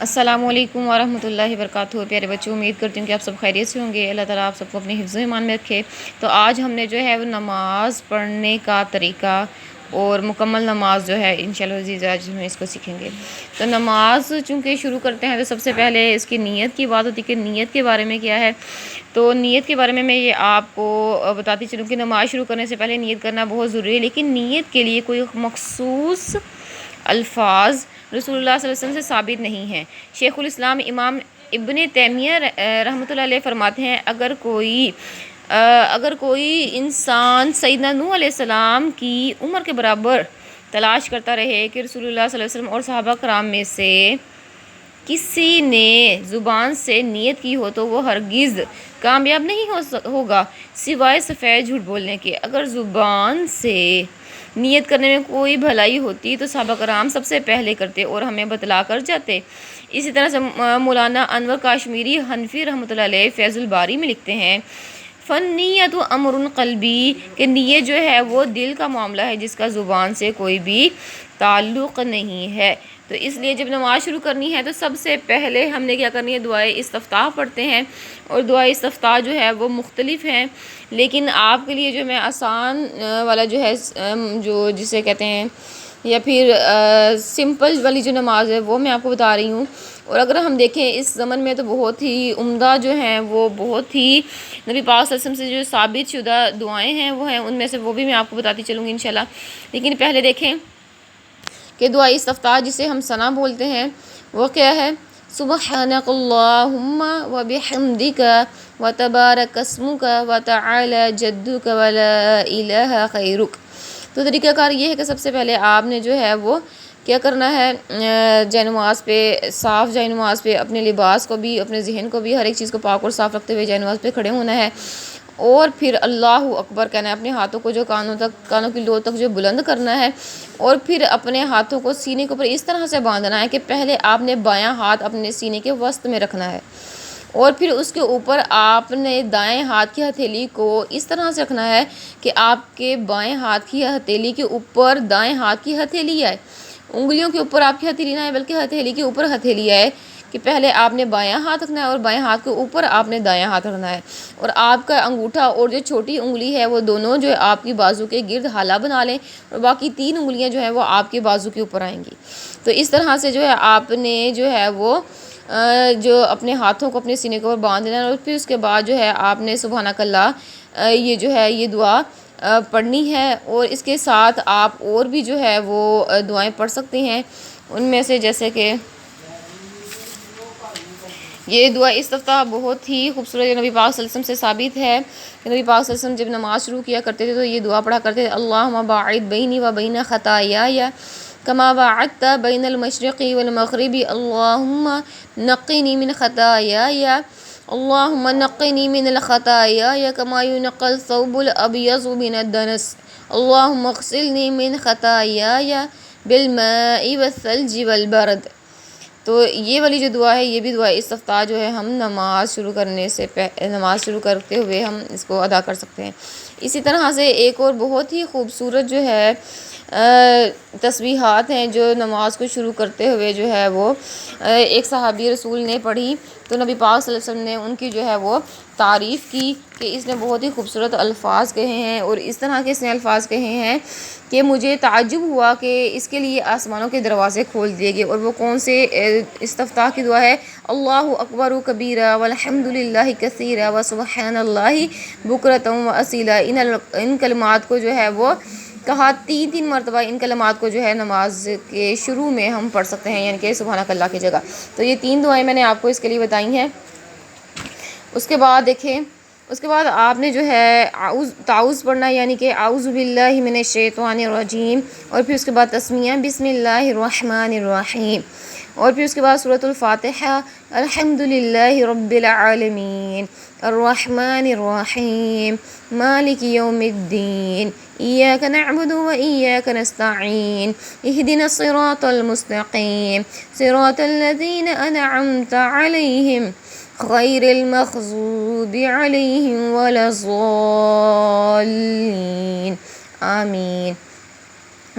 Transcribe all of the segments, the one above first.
السلام علیکم ورحمۃ اللہ وبرکاتہ۔ پیارے بچوں، امید کرتی ہوں کہ آپ سب خیریت سے ہوں گے۔ اللہ تعالیٰ آپ سب کو اپنے حفظ و ایمان میں رکھے۔ تو آج ہم نے جو ہے وہ نماز پڑھنے کا طریقہ اور مکمل نماز جو ہے انشاءاللہ عزیز آج ہم اس کو سیکھیں گے۔ تو نماز چونکہ شروع کرتے ہیں تو سب سے پہلے اس کی نیت کی بات ہوتی ہے کہ نیت کے بارے میں کیا ہے۔ تو نیت کے بارے میں یہ آپ کو بتاتی چلوں کہ نماز شروع کرنے سے پہلے نیت کرنا بہت ضروری ہے، لیکن نیت کے لیے کوئی مخصوص الفاظ رسول اللہ صلی اللہ علیہ وسلم سے ثابت نہیں ہیں۔ شیخ الاسلام امام ابن تیمیہ رحمۃ اللہ علیہ فرماتے ہیں اگر کوئی انسان سیدنا نوح علیہ السلام کی عمر کے برابر تلاش کرتا رہے کہ رسول اللہ صلی اللہ علیہ وسلم اور صحابہ کرام میں سے کسی نے زبان سے نیت کی ہو تو وہ ہرگز کامیاب نہیں ہوگا سوائے سفید جھوٹ بولنے کے۔ اگر زبان سے نیت کرنے میں کوئی بھلائی ہوتی تو صحابہ کرام سب سے پہلے کرتے اور ہمیں بتلا کر جاتے۔ اسی طرح سے مولانا انور کاشمیری حنفی رحمۃ اللہ علیہ فیض الباری میں لکھتے ہیں فنیت امر قلبی، کہ نیت جو ہے وہ دل کا معاملہ ہے جس کا زبان سے کوئی بھی تعلق نہیں ہے۔ تو اس لیے جب نماز شروع کرنی ہے تو سب سے پہلے ہم نے کیا کرنی ہے، دعائے استفتاح پڑھتے ہیں، اور دعائے استفتاح جو ہے وہ مختلف ہیں، لیکن آپ کے لیے جو میں آسان والا جو ہے جو جسے کہتے ہیں یا پھر سمپل والی جو نماز ہے وہ میں آپ کو بتا رہی ہوں۔ اور اگر ہم دیکھیں اس زمن میں تو بہت ہی عمدہ جو ہیں وہ بہت ہی نبی پاک صلی اللہ علیہ وسلم سے جو ثابت شدہ دعائیں ہیں وہ ہیں، ان میں سے وہ بھی میں آپ کو بتاتی چلوں گی انشاءاللہ۔ لیکن پہلے دیکھیں کہ دعائے استفتاح جسے ہم ثنا بولتے ہیں وہ کیا ہے، سبحانک اللہم وبحمدک وتبارک اسمک وتعالی جدک ولا الہ خیرک۔ تو طریقہ کار یہ ہے کہ سب سے پہلے آپ نے جو ہے وہ کیا کرنا ہے، جائے نماز پہ صاف جائے نماز پہ اپنے لباس کو بھی اپنے ذہن کو بھی ہر ایک چیز کو پاک اور صاف رکھتے ہوئے جائے نماز پہ کھڑے ہونا ہے، اور پھر اللہ اکبر کہنا ہے، اپنے ہاتھوں کو جو کانوں کی لو تک جو بلند کرنا ہے، اور پھر اپنے ہاتھوں کو سینے کے اوپر اس طرح سے باندھنا ہے کہ پہلے آپ نے بایاں ہاتھ اپنے سینے کے وسط میں رکھنا ہے، اور پھر اس کے اوپر آپ نے دائیں ہاتھ کی ہتھیلی کو اس طرح سے رکھنا ہے کہ آپ کے بائیں ہاتھ کی ہتھیلی کے اوپر دائیں ہاتھ کی ہتھیلی آئے، انگلیوں کے اوپر آپ کی ہتھیلی نہ آئے بلکہ ہتھیلی کے اوپر ہتھیلی آئے، کہ پہلے آپ نے بایاں ہاتھ رکھنا ہے اور بائیں ہاتھ کے اوپر آپ نے دایاں ہاتھ رکھنا ہے، اور آپ کا انگوٹھا اور جو چھوٹی انگلی ہے وہ دونوں جو ہے آپ کی بازو کے گرد حالہ بنا لیں، اور باقی 3 انگلیاں جو ہیں وہ آپ کے بازو کے اوپر آئیں گی۔ تو اس طرح سے جو ہے آپ نے جو ہے وہ جو اپنے ہاتھوں کو اپنے سینے کے اوپر باندھ لینا، اور پھر اس کے بعد جو ہے آپ نے سبحانک اللہ یہ جو ہے یہ دعا پڑھنی ہے، اور اس کے ساتھ آپ اور بھی جو ہے وہ دعائیں پڑھ سکتے ہیں، ان میں سے جیسے کہ یہ دعا استفتاح بہت ہی خوبصورت نبی پاک صلی اللہ علیہ وسلم سے ثابت ہے کہ نبی پاک صلی اللہ علیہ وسلم جب نماز شروع کیا کرتے تھے تو یہ دعا پڑھا کرتے تھے، اللہم باعد بینی و بین خطایای کما باعدت بین المشرق والمغرب، اللہم نقنی من خطایای اللہم نقنی من الخطایای کما ینقی الثوب الابیض من الدنس، اللہم اغسلنی من خطایای بالماء والثلج والبرد۔ تو یہ والی جو دعا ہے یہ بھی دعا استفتاح جو ہے ہم نماز شروع کرتے ہوئے ہم اس کو ادا کر سکتے ہیں۔ اسی طرح سے ایک اور بہت ہی خوبصورت جو ہے تسبیحات ہیں جو نماز کو شروع کرتے ہوئے جو ہے وہ ایک صحابی رسول نے پڑھی، تو نبی پاک صلی اللہ علیہ وسلم نے ان کی جو ہے وہ تعریف کی کہ اس نے بہت ہی خوبصورت الفاظ کہے ہیں، اور اس طرح کے اس نے الفاظ کہے ہیں کہ مجھے تعجب ہوا کہ اس کے لیے آسمانوں کے دروازے کھول دیے گئے۔ اور وہ کون سے استفتاح کی دعا ہے، اللہ اکبر کبیرہ والحمد للہ کثیرہ وسبحان اللہ بکرۃ واصیلا۔ ان کلمات کو جو ہے وہ کہا 3 مرتبہ، ان کلمات کو جو ہے نماز کے شروع میں ہم پڑھ سکتے ہیں، یعنی کہ سبحانک اللہ کی جگہ۔ تو یہ 3 دعائیں میں نے آپ کو اس کے لیے بتائی ہیں۔ اس کے بعد دیکھیں، اس کے بعد آپ نے جو ہے تعوذ پڑھنا ہے، یعنی کہ اعوذ باللہ من الشیطان الرجیم، اور پھر اس کے بعد تسمیہ بسم اللہ الرحمن الرحیم، اور پھر اس کے بعد سورۃ الفاتحہ الحمد للہ رب العالمین الرحمن الرحیم مالک یوم الدین ایاک نعبد و ایاک نستعین اہدنا الصراط المستقیم صراط الذین انعمت علیہم غیر المغضوب علیہم ولا الضالین آمین۔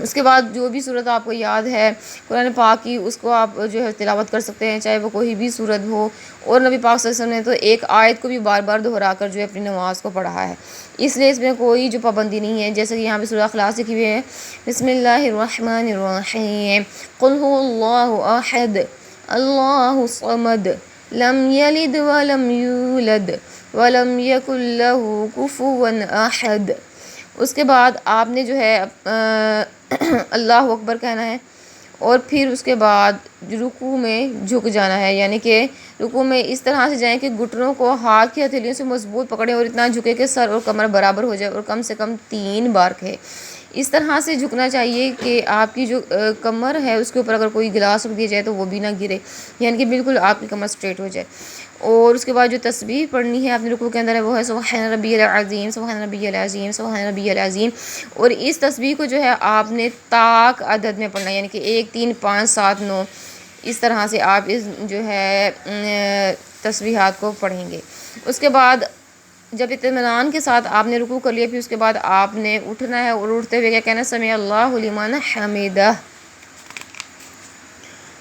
اس کے بعد جو بھی صورت آپ کو یاد ہے قرآن پاک کی، اس کو آپ جو ہے تلاوت کر سکتے ہیں، چاہے وہ کوئی بھی صورت ہو۔ اور نبی پاک صلی اللہ علیہ وسلم نے تو ایک آیت کو بھی بار بار دہرا کر جو ہے اپنی نماز کو پڑھا ہے، اس لیے اس میں کوئی جو پابندی نہیں ہے۔ جیسے کہ یہاں پہ سورہ اخلاص لکھی ہوئی ہے، بسم اللہ الرحمن الرحیم، قل هو اللہ احد اللہ الصمد لم یلد ولم یولد ولم یکن لہ کفوا احد۔ اس کے بعد آپ نے جو ہے اللہ اکبر کہنا ہے، اور پھر اس کے بعد رکوع میں جھک جانا ہے، یعنی کہ رکوع میں اس طرح سے جائیں کہ گھٹنوں کو ہاتھ کی ہتھیلیوں سے مضبوط پکڑیں اور اتنا جھکے کہ سر اور کمر برابر ہو جائے، اور کم سے کم 3 بار کہے۔ اس طرح سے جھکنا چاہیے کہ آپ کی جو کمر ہے اس کے اوپر اگر کوئی گلاس رکھ دیا جائے تو وہ بھی نہ گرے، یعنی کہ بالکل آپ کی کمر اسٹریٹ ہو جائے۔ اور اس کے بعد جو تسبیح پڑھنی ہے اپنے رکوع کے اندر ہے وہ ہے سبحان ربی العظیم، سبحان ربی العظیم، سبحان ربی العظیم۔ اور اس تسبیح کو جو ہے آپ نے طاق عدد میں پڑھنا ہے، یعنی کہ 1 3 5 7 9، اس طرح سے آپ اس جو ہے تسبیحات کو پڑھیں گے۔ اس کے بعد جب اطمینان کے ساتھ آپ نے رکوع کر لیا، پھر اس کے بعد آپ نے اٹھنا ہے، اور اٹھتے ہوئے کیا کہنا ہے، سمع اللہ لمن حمدہ،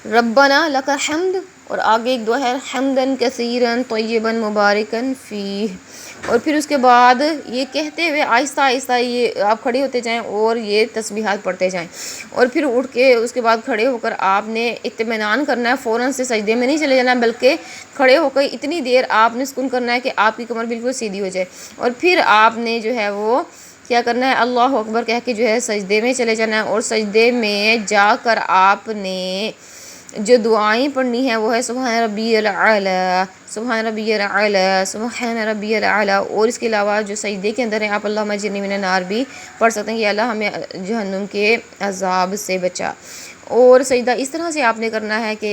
ربنا لک الحمد۔ اور آگے ایک دعا ہے حمدن کثیرن طیبا مبارکن فیہ۔ اور پھر اس کے بعد یہ کہتے ہوئے آہستہ آہستہ یہ آپ کھڑے ہوتے جائیں اور یہ تسبیحات پڑھتے جائیں، اور پھر اٹھ کے اس کے بعد کھڑے ہو کر آپ نے اطمینان کرنا ہے، فوراً سے سجدے میں نہیں چلے جانا، بلکہ کھڑے ہو کر اتنی دیر آپ نے سکون کرنا ہے کہ آپ کی کمر بالکل سیدھی ہو جائے، اور پھر آپ نے جو ہے وہ کیا کرنا ہے، اللہ اکبر کہہ کے جو ہے سجدے میں چلے جانا ہے۔ اور سجدے میں جا کر آپ نے جو دعائیں پڑھنی ہیں وہ ہے سبحان ربی الاعلی، سبحان ربی الاعلی، سبحان ربی الاعلی۔ اور اس کے علاوہ جو سجدے کے اندر ہے آپ اللہم اجرنی من النار بھی پڑھ سکتے ہیں کہ اللہ ہمیں جہنم کے عذاب سے بچا۔ اور سجدہ اس طرح سے آپ نے کرنا ہے کہ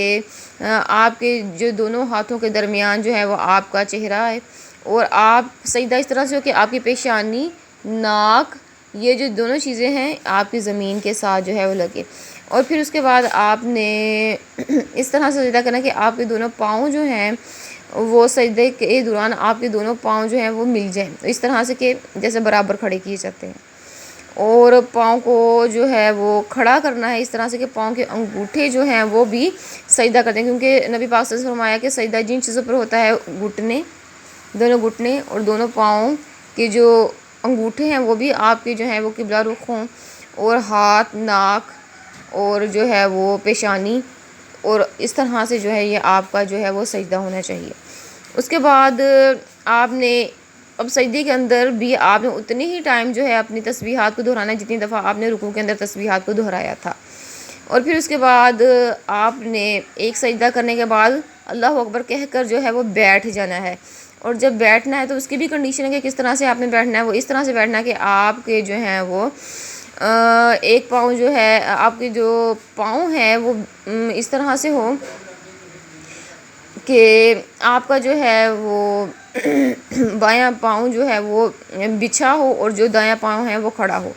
آپ کے جو دونوں ہاتھوں کے درمیان جو ہے وہ آپ کا چہرہ ہے، اور آپ سجدہ اس طرح سے ہو کہ آپ کی پیشانی، ناک، یہ جو دونوں چیزیں ہیں آپ کی زمین کے ساتھ جو ہے وہ لگے۔ اور پھر اس کے بعد آپ نے اس طرح سے سجدہ کرنا کہ آپ کے دونوں پاؤں جو ہیں وہ سجدے کے دوران آپ کے دونوں پاؤں جو ہیں وہ مل جائیں، اس طرح سے کہ جیسے برابر کھڑے کیے جاتے ہیں۔ اور پاؤں کو جو ہے وہ کھڑا کرنا ہے اس طرح سے کہ پاؤں کے انگوٹھے جو ہیں وہ بھی سجدہ کرتے ہیں، کیونکہ نبی پاک صلی اللہ علیہ وسلم نے فرمایا کہ سجدہ جن چیزوں پر ہوتا ہے، گھٹنے، دونوں گھٹنے اور دونوں پاؤں کے جو انگوٹھے ہیں وہ بھی آپ کے جو ہیں وہ قبلہ رخ ہوں، اور ہاتھ، ناک اور جو ہے وہ پیشانی، اور اس طرح سے جو ہے یہ آپ کا جو ہے وہ سجدہ ہونا چاہیے۔ اس کے بعد آپ نے اب سجدے کے اندر بھی آپ نے اتنی ہی ٹائم جو ہے اپنی تسبیحات کو دہرانا ہے جتنی دفعہ آپ نے رکوع کے اندر تسبیحات کو دہرایا تھا۔ اور پھر اس کے بعد آپ نے ایک سجدہ کرنے کے بعد اللہ اکبر کہہ کر جو ہے وہ بیٹھ جانا ہے، اور جب بیٹھنا ہے تو اس کی بھی کنڈیشن ہے کہ کس طرح سے آپ نے بیٹھنا ہے، وہ اس طرح سے بیٹھنا ہے کہ آپ کے جو ہیں وہ ایک پاؤں جو ہے، آپ کے جو پاؤں ہیں وہ اس طرح سے ہو کہ آپ کا جو ہے وہ بایاں پاؤں جو ہے وہ بچھا ہو اور جو دایاں پاؤں ہے وہ کھڑا ہو۔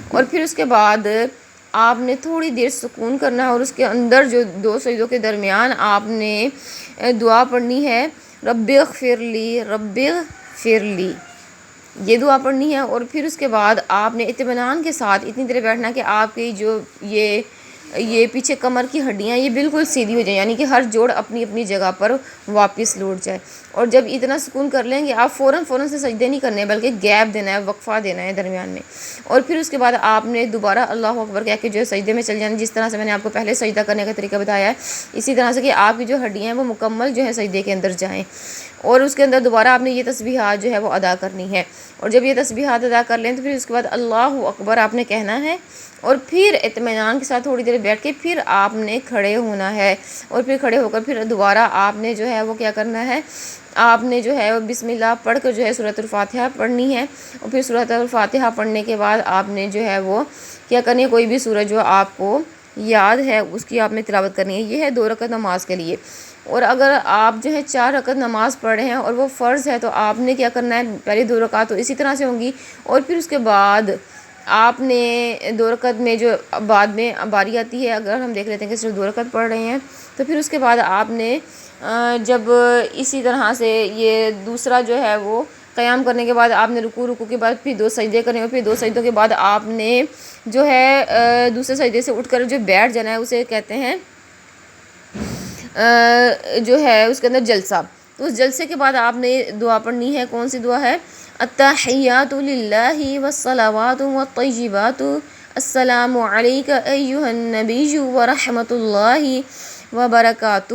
اور پھر اس کے بعد آپ نے تھوڑی دیر سکون کرنا ہے، اور اس کے اندر جو 2 سجدوں کے درمیان آپ نے دعا پڑھنی ہے، رب اغفر لی، رب اغفر لی، یہ دعا پڑھنی ہے۔ اور پھر اس کے بعد آپ نے اطمینان کے ساتھ اتنی دیر بیٹھنا کہ آپ کی جو یہ پیچھے کمر کی ہڈیاں یہ بالکل سیدھی ہو جائیں، یعنی کہ ہر جوڑ اپنی اپنی جگہ پر واپس لوٹ جائے۔ اور جب اتنا سکون کر لیں گے آپ فوراً سے سجدے نہیں کرنے بلکہ گیپ دینا ہے، وقفہ دینا ہے درمیان میں۔ اور پھر اس کے بعد آپ نے دوبارہ اللہ اکبر کہہ کے جو ہے سجدے میں چل جانا، جس طرح سے میں نے آپ کو پہلے سجدہ کرنے کا طریقہ بتایا ہے، اسی طرح سے کہ آپ کی جو ہڈیاں ہیں وہ مکمل جو ہے سجدے کے اندر جائیں۔ اور اس کے اندر دوبارہ آپ نے یہ تسبیحات جو ہے وہ ادا کرنی ہے، اور جب یہ تسبیحات ادا کر لیں تو پھر اس کے بعد اللہ اکبر آپ نے کہنا ہے، اور پھر اطمینان کے ساتھ تھوڑی دیر بیٹھ کے پھر آپ نے کھڑے ہونا ہے، اور پھر کھڑے ہو کر پھر دوبارہ آپ نے جو ہے وہ کیا کرنا ہے، آپ نے جو ہے بسم اللہ پڑھ کر جو ہے سورۃ الفاتحہ پڑھنی ہے۔ اور پھر سورۃ الفاتحہ پڑھنے کے بعد آپ نے جو ہے وہ کیا کرنی ہے، کوئی بھی سورت جو آپ کو یاد ہے اس کی آپ نے تلاوت کرنی ہے۔ یہ ہے 2 رکعت نماز کے لیے۔ اور اگر آپ جو ہے 4 رکعت نماز پڑھ رہے ہیں اور وہ فرض ہے تو آپ نے کیا کرنا ہے، پہلے 2 رکعت تو اسی طرح سے ہوں گی، اور پھر اس کے بعد آپ نے 2 رکعت میں جو بعد میں باری آتی ہے، اگر ہم دیکھ لیتے ہیں کہ صرف 2 رکعت پڑھ رہے ہیں تو پھر اس کے بعد آپ نے جب اسی طرح سے یہ دوسرا جو ہے وہ قیام کرنے کے بعد آپ نے رکوع کے بعد پھر 2 سجدے کرنے اور پھر 2 سجدوں کے بعد آپ نے جو ہے دوسرے سجدے سے اٹھ کر جو بیٹھ جانا ہے اسے کہتے ہیں جو ہے اس کے اندر جلسہ. تو اس جلسے کے بعد آپ نے دعا پڑھنی ہے. کون سی دعا ہے؟ التحیات للہ والصلوات والطیبات السلام علیک ایہا النبی ورحمۃ اللہ وبرکاتہ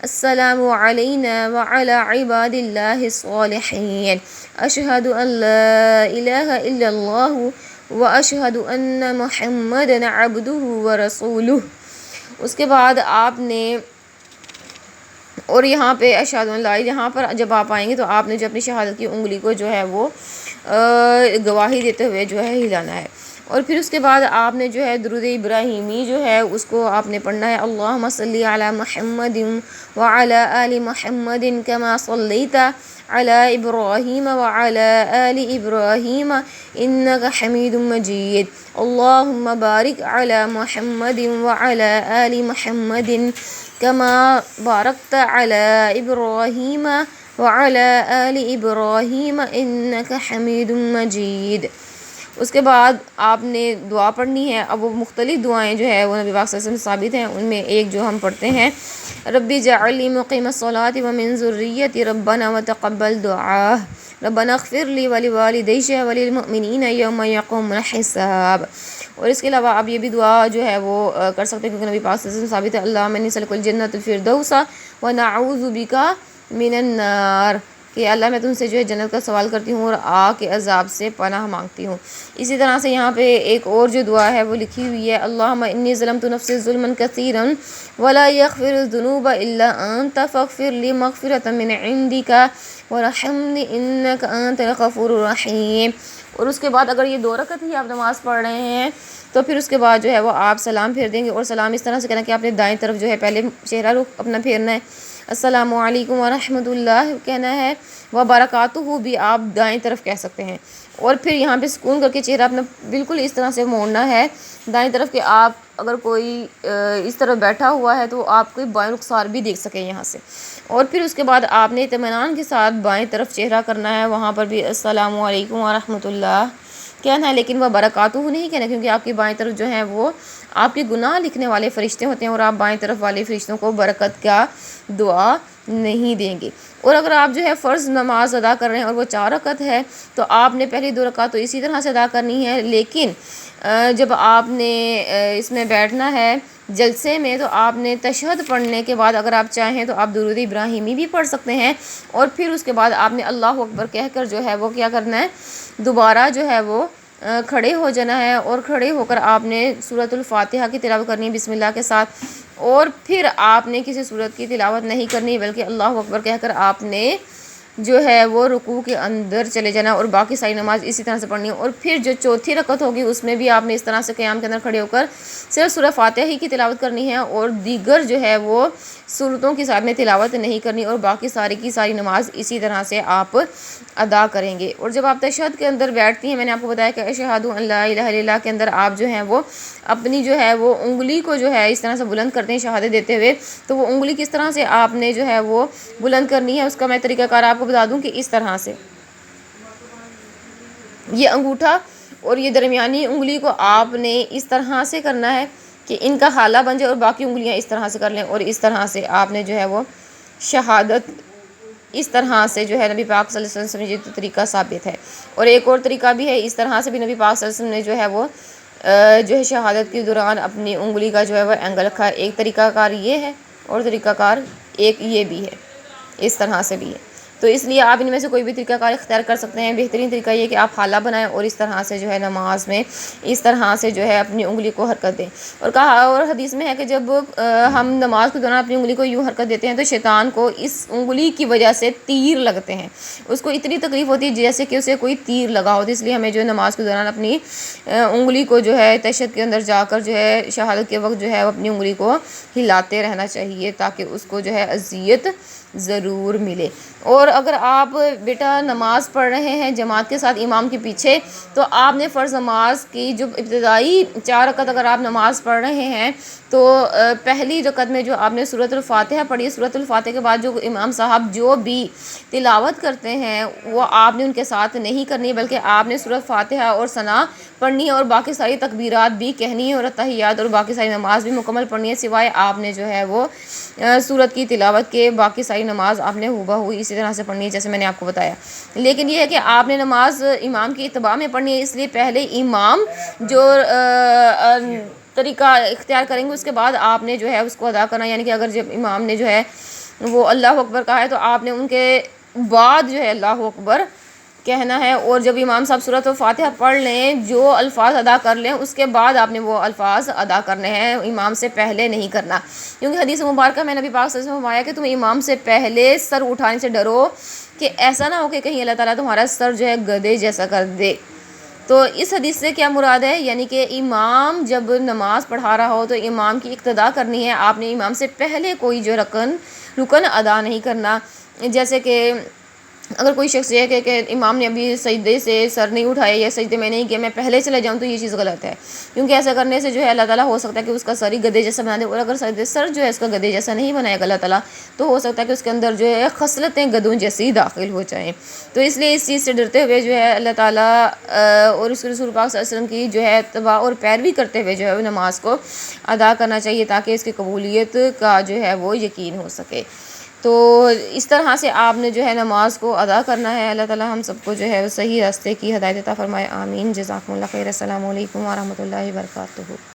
السلام علینا وعلی عباد اللہ الصالحین اشہد ان لا الہ الا اللہ واشہد ان محمدا عبدہ ورسولہ. اس کے بعد آپ نے اور یہاں پہ اشہد ان لا، یہاں پر جب آپ آئیں گے تو آپ نے جو اپنی شہادت کی انگلی کو جو ہے وہ گواہی دیتے ہوئے جو ہے ہلانا ہے. اور پھر اس کے بعد آپ نے جو ہے درود ابراہیمی جو ہے اس کو آپ نے پڑھنا ہے. اللہم صلی علی محمد وعلی آل محمد کما صلیت علی ابراہیم وعلی آل ابراہیم انک حمید مجید. اللہم بارک علی محمد وعلی آل محمد کما بارکت علی ابراہیم وعلی آل ابراہیم انک حمید مجید. اس کے بعد آپ نے دعا پڑھنی ہے. اب وہ مختلف دعائیں جو ہے وہ نبی پاک صلی اللہ علیہ وسلم سے ثابت ہیں. ان میں ایک جو ہم پڑھتے ہیں ربی جعلنی مقیم الصلاۃ ومن ذریتی ربنا وتقبل دعاء ربنا اغفر لی ولوالدی وللمؤمنین یوم یقوم الحساب. اور اس کے علاوہ آپ یہ بھی دعا جو ہے وہ کر سکتے ہیں کیونکہ نبی پاک صلی اللہ علیہ وسلم ثابت ہے اللہم انی اسألک الجنۃ الفردوس ونعوذ بک من النار، کہ اللہ میں تم سے جو ہے جنت کا سوال کرتی ہوں اور آگ کے عذاب سے پناہ مانگتی ہوں. اسی طرح سے یہاں پہ ایک اور جو دعا ہے وہ لکھی ہوئی ہے اللہم انی ظلمت نفسی ظلما کثیرا ولا یغفر الذنوب الا انت فاغفر لی مغفرۃ من عندک ورحمنی انک انت الغفور الرحیم. اور اس کے بعد اگر یہ 2 رکعت ہی آپ نماز پڑھ رہے ہیں تو پھر اس کے بعد جو ہے وہ آپ سلام پھیر دیں گے. اور سلام اس طرح سے کہنا کہ آپ نے دائیں طرف جو ہے پہلے چہرہ رخ اپنا پھیرنا ہے. السلام علیکم ورحمۃ اللہ کہنا ہے. وبرکاتہ بھی آپ دائیں طرف کہہ سکتے ہیں. اور پھر یہاں پہ سکون کر کے چہرہ اپنا بالکل اس طرح سے موڑنا ہے دائیں طرف کہ آپ اگر کوئی اس طرف بیٹھا ہوا ہے تو آپ کوئی بائیں رخسار بھی دیکھ سکیں یہاں سے. اور پھر اس کے بعد آپ نے اطمینان کے ساتھ بائیں طرف چہرہ کرنا ہے. وہاں پر بھی السلام علیکم ورحمۃ اللہ کہنا ہے لیکن وہ برکاتہ نہیں کہنا کیونکہ آپ کی بائیں طرف جو ہے وہ آپ کے گناہ لکھنے والے فرشتے ہوتے ہیں اور آپ بائیں طرف والے فرشتوں کو برکت کا دعا نہیں دیں گے. اور اگر آپ جو ہے فرض نماز ادا کر رہے ہیں اور وہ 4 رکعت ہے تو آپ نے پہلی 2 رکعت تو اسی طرح سے ادا کرنی ہے. لیکن جب آپ نے اس میں بیٹھنا ہے جلسے میں تو آپ نے تشہد پڑھنے کے بعد اگر آپ چاہیں تو آپ درود ابراہیمی بھی پڑھ سکتے ہیں. اور پھر اس کے بعد آپ نے اللہ اکبر کہہ کر جو ہے وہ کیا کرنا ہے دوبارہ جو ہے وہ کھڑے ہو جانا ہے. اور کھڑے ہو کر آپ نے سورۃ الفاتحہ کی تلاوت کرنی ہے بسم اللہ کے ساتھ. اور پھر آپ نے کسی سورت کی تلاوت نہیں کرنی بلکہ اللہ اکبر کہہ کر آپ نے جو ہے وہ رکوع کے اندر چلے جانا اور باقی ساری نماز اسی طرح سے پڑھنی ہے. اور پھر جو 4تھی رکعت ہوگی اس میں بھی آپ نے اس طرح سے قیام کے اندر کھڑے ہو کر صرف سورہ فاتحہ ہی کی تلاوت کرنی ہے اور دیگر جو ہے وہ سورتوں کی ساتھ میں تلاوت نہیں کرنی اور باقی ساری کی ساری نماز اسی طرح سے آپ ادا کریں گے. اور جب آپ تشہد کے اندر بیٹھتی ہیں میں نے آپ کو بتایا کہ اشہد ان لا الہ الا اللہ کے اندر آپ جو ہیں وہ اپنی جو ہے وہ انگلی کو جو ہے اس طرح سے بلند کرتے ہیں شہادت دیتے ہوئے. تو وہ انگلی کس طرح سے آپ نے جو ہے وہ بلند کرنی ہے اس کا میں طریقہ کار آپ کو بتا دوں کہ اس طرح سے یہ انگوٹھا اور یہ درمیانی انگلی کو آپ نے اس طرح سے کرنا ہے کہ ان کا حالہ بن جائے اور باقی انگلیاں اس طرح سے کر لیں. اور اس طرح سے آپ نے جو ہے وہ شہادت اس طرح سے جو ہے نبی پاک صلی اللہ علیہ وسلم یہ طریقہ ثابت ہے. اور ایک اور طریقہ بھی ہے اس طرح سے بھی نبی پاک صلی اللہ علیہ وسلم نے جو ہے وہ جو ہے شہادت کے دوران اپنی انگلی کا جو ہے وہ اینگل رکھا ہے. ایک طریقہ کار یہ ہے اور طریقہ کار ایک یہ بھی ہے اس طرح سے بھی ہے. تو اس لیے آپ ان میں سے کوئی بھی طریقہ کار اختیار کر سکتے ہیں. بہترین طریقہ یہ کہ آپ حالہ بنائیں اور اس طرح سے جو ہے نماز میں اس طرح سے جو ہے اپنی انگلی کو حرکت دیں. اور کہا اور حدیث میں ہے کہ جب ہم نماز کے دوران اپنی انگلی کو یوں حرکت دیتے ہیں تو شیطان کو اس انگلی کی وجہ سے تیر لگتے ہیں. اس کو اتنی تکلیف ہوتی ہے جیسے کہ اسے کوئی تیر لگا ہو. تو اس لیے ہمیں جو ہے نماز کے دوران اپنی انگلی کو جو ہے تشہد کے اندر جا کر جو ہے شہادت کے وقت جو ہے اپنی انگلی کو ہلاتے رہنا چاہیے تاکہ اس کو جو ہے اذیت ضرور ملے. اور اگر آپ بیٹا نماز پڑھ رہے ہیں جماعت کے ساتھ امام کے پیچھے، تو آپ نے فرض نماز کی جو ابتدائی 4 رکعت اگر آپ نماز پڑھ رہے ہیں تو پہلی رکعت میں جو آپ نے سورۃ الفاتحہ پڑھی، سورۃ الفاتحہ کے بعد جو امام صاحب جو بھی تلاوت کرتے ہیں وہ آپ نے ان کے ساتھ نہیں کرنی، بلکہ آپ نے سورۃ فاتحہ اور ثنا پڑھنی ہے اور باقی ساری تکبیرات بھی کہنی ہے اور اتحیات اور باقی ساری نماز بھی مکمل پڑھنی ہے، سوائے آپ نے جو ہے وہ سورت کی تلاوت کے باقی ساری نماز آپ نے ہو اسی طرح سے پڑھنی ہے جیسے میں نے آپ کو بتایا۔ لیکن یہ ہے کہ آپ نے نماز امام کی اتباع میں پڑھنی ہے، اس لیے پہلے امام جو طریقہ اختیار کریں گے اس کے بعد آپ نے جو ہے اس کو ادا کرنا، یعنی کہ اگر جب امام نے جو ہے وہ اللہ اکبر کہا ہے تو آپ نے ان کے بعد جو ہے اللہ اکبر کہنا ہے، اور جب امام صاحب سورۃ الفاتحہ پڑھ لیں جو الفاظ ادا کر لیں اس کے بعد آپ نے وہ الفاظ ادا کرنے ہیں، امام سے پہلے نہیں کرنا، کیونکہ حدیث مبارکہ میں نبی پاک صلی اللہ علیہ وسلم نے فرمایا کہ تم امام سے پہلے سر اٹھانے سے ڈرو کہ ایسا نہ ہو کہ کہیں اللہ تعالیٰ تمہارا سر جو ہے گدھے جیسا کر دے۔ تو اس حدیث سے کیا مراد ہے، یعنی کہ امام جب نماز پڑھا رہا ہو تو امام کی اقتداء کرنی ہے، آپ نے امام سے پہلے کوئی جو رکن ادا نہیں کرنا۔ جیسے کہ اگر کوئی شخص یہ کہ امام نے ابھی سجدے سے سر نہیں اٹھایا یا سجدے میں نہیں کیا، میں پہلے چلے جاؤں، تو یہ چیز غلط ہے، کیونکہ ایسا کرنے سے جو ہے اللہ تعالیٰ ہو سکتا ہے کہ اس کا سر ہی گدھے جیسا بنا دے، اور اگر سر جو ہے اس کا گدھے جیسا نہیں بنائے گا اللہ تعالیٰ تو ہو سکتا ہے کہ اس کے اندر جو ہے خصلتیں گدھوں جیسی داخل ہو جائیں۔ تو اس لیے اس چیز سے ڈرتے ہوئے جو ہے اللہ تعالیٰ اور اس کے رسول پاک صلی اللہ علیہ وسلم کی جو ہے اتباع اور پیروی کرتے ہوئے جو ہے نماز کو ادا کرنا چاہیے تاکہ اس کی قبولیت کا جو ہے وہ یقین ہو سکے۔ تو اس طرح سے آپ نے جو ہے نماز کو ادا کرنا ہے۔ اللہ تعالیٰ ہم سب کو جو ہے صحیح راستے کی ہدایت عطا فرمائے، آمین۔ جزاکم اللہ خیر، السلام علیکم ورحمۃ اللہ وبرکاتہ۔